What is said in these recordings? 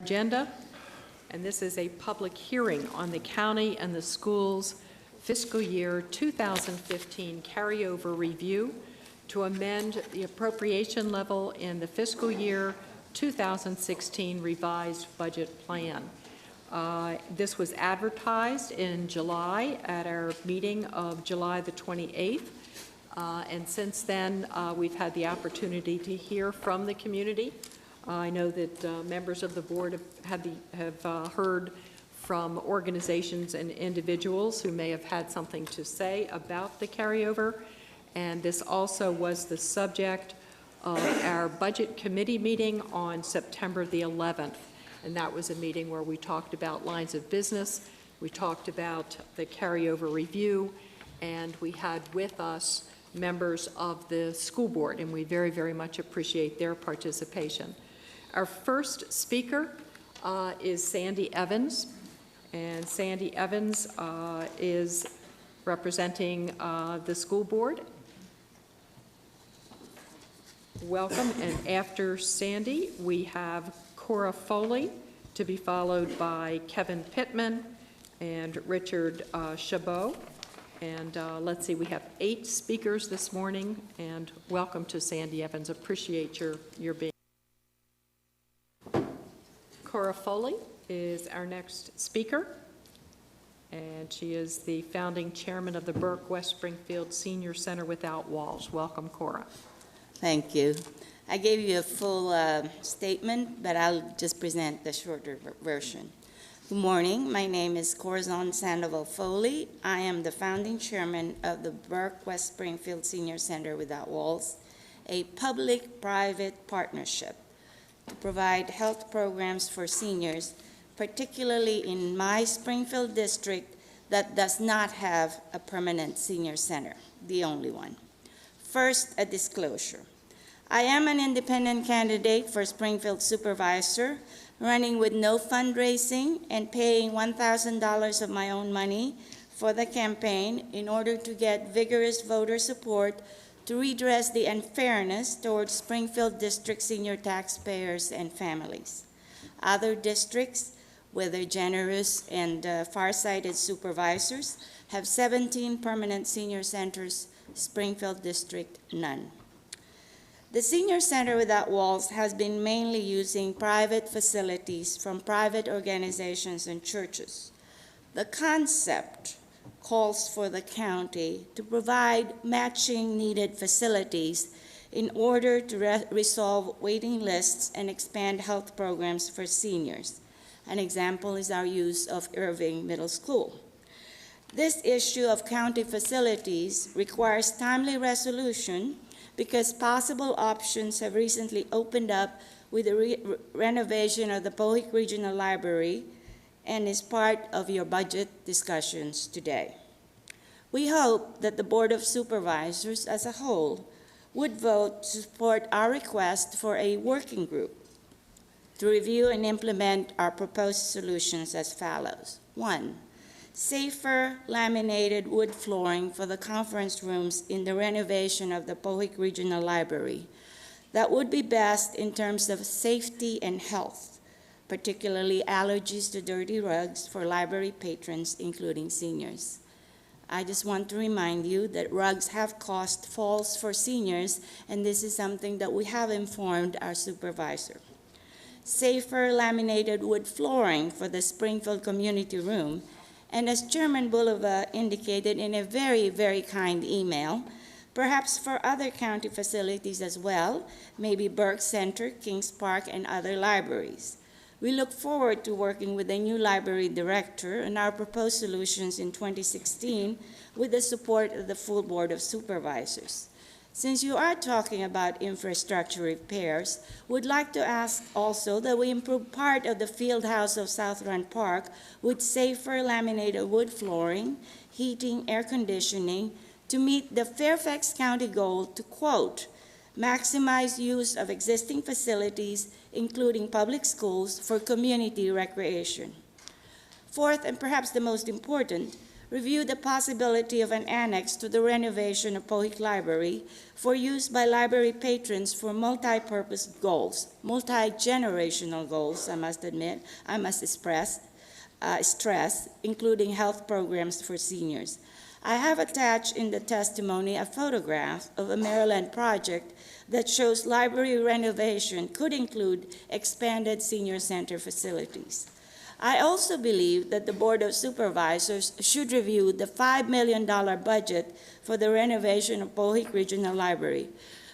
Agenda, and this is a public hearing on the county and the schools fiscal year 2015 carryover review to amend the appropriation level in the fiscal year 2016 revised budget plan. This was advertised in July at our meeting of July the 28th, and since then we've had the opportunity to hear from the community. I know that members of the board have heard from organizations and individuals who may have had something to say about the carryover, and this also was the subject of our budget committee meeting on September the 11th, and that was a meeting where we talked about lines of business, we talked about the carryover review, and we had with us members of the school board, and we very, very much appreciate their participation. Our first speaker is Sandy Evans, and Sandy Evans is representing the school board. Welcome, and after Sandy, we have Cora Foley, to be followed by Kevin Pittman and Richard Chabot. And let's see, we have 8 speakers this morning, and welcome to Sandy Evans. Appreciate your being. Cora Foley is our next speaker, and she is the founding chairman of the Burke West Springfield Senior Center Without Walls. Welcome, Cora. Thank you. I gave you a full statement, but I'll just present the shorter version. Good morning. My name is Cora Sandoval Foley. I am the founding chairman of the Burke West Springfield Senior Center Without Walls, a public-private partnership to provide health programs for seniors, particularly in my Springfield district that does not have a permanent senior center, the only one. First, a disclosure. I am an independent candidate for Springfield supervisor, running with no fundraising and paying $1,000 of my own money for the campaign in order to get vigorous voter support to redress the unfairness towards Springfield District senior taxpayers and families. Other districts, whether generous and far-sighted supervisors, have 17 permanent senior centers. Springfield District, none. The Senior Center Without Walls has been mainly using private facilities from private organizations and churches. The concept calls for the county to provide matching needed facilities in order to resolve waiting lists and expand health programs for seniors. An example is our use of Irving Middle School. This issue of county facilities requires timely resolution because possible options have recently opened up with the renovation of the Pohick Regional Library and is part of your budget discussions today. We hope that the Board of Supervisors as a whole would vote to support our request for a working group to review and implement our proposed solutions as follows. 1, safer laminated wood flooring for the conference rooms in the renovation of the Pohick Regional Library. That would be best in terms of safety and health, particularly allergies to dirty rugs for library patrons, including seniors. I just want to remind you that rugs have caused falls for seniors, and this is something that we have informed our supervisor. Safer laminated wood flooring for the Springfield Community Room, and as Chairman Bulova indicated in a very, very kind email, perhaps for other county facilities as well, maybe Burke Center, Kings Park, and other libraries. We look forward to working with the new library director on our proposed solutions in 2016 with the support of the full Board of Supervisors. Since you are talking about infrastructure repairs, we'd like to ask also that we improve part of the field house of South Run Park with safer laminated wood flooring, heating, air conditioning to meet the Fairfax County goal to, quote, maximize use of existing facilities, including public schools, for community recreation. Fourth, and perhaps the most important, review the possibility of an annex to the renovation of Pohic Library for use by library patrons for multi-purpose goals, multi-generational goals, I must admit, I must stress, including health programs for seniors. I have attached in the testimony a photograph of a Maryland project that shows library renovation could include expanded senior center facilities. I also believe that the Board of Supervisors should review the $5 million budget for the renovation of Pohic Regional Library.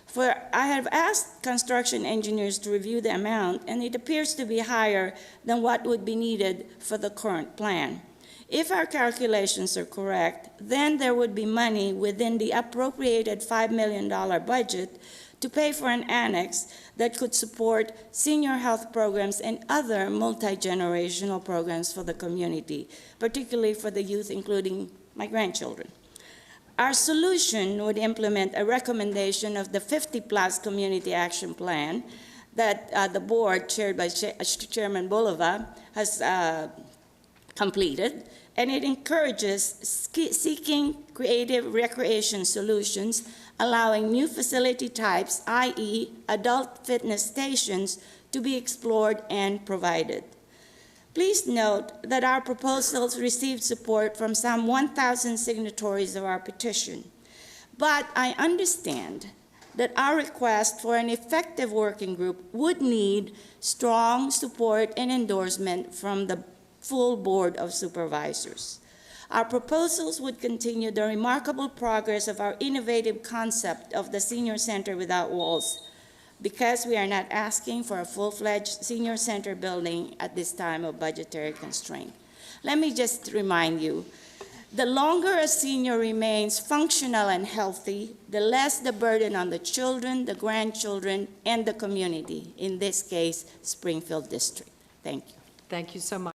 For I have asked construction engineers to review the amount, and it appears to be higher than what would be needed for the current plan. If our calculations are correct, then there would be money within the appropriated $5 million budget to pay for an annex that could support senior health programs and other multi-generational programs for the community, particularly for the youth, including my grandchildren. Our solution would implement a recommendation of the 50-plus Community Action Plan that the board, chaired by Chairman Bulova, has completed, and it encourages seeking creative recreation solutions, allowing new facility types, i.e. adult fitness stations, to be explored and provided. Please note that our proposals received support from some 1,000 signatories of our petition, but I understand that our request for an effective working group would need strong support and endorsement from the full Board of Supervisors. Our proposals would continue the remarkable progress of our innovative concept of the Senior Center Without Walls, because we are not asking for a full-fledged senior center building at this time of budgetary constraint. Let me just remind you, the longer a senior remains functional and healthy, the less the burden on the children, the grandchildren, and the community, in this case, Springfield District. Thank you. Thank you so much.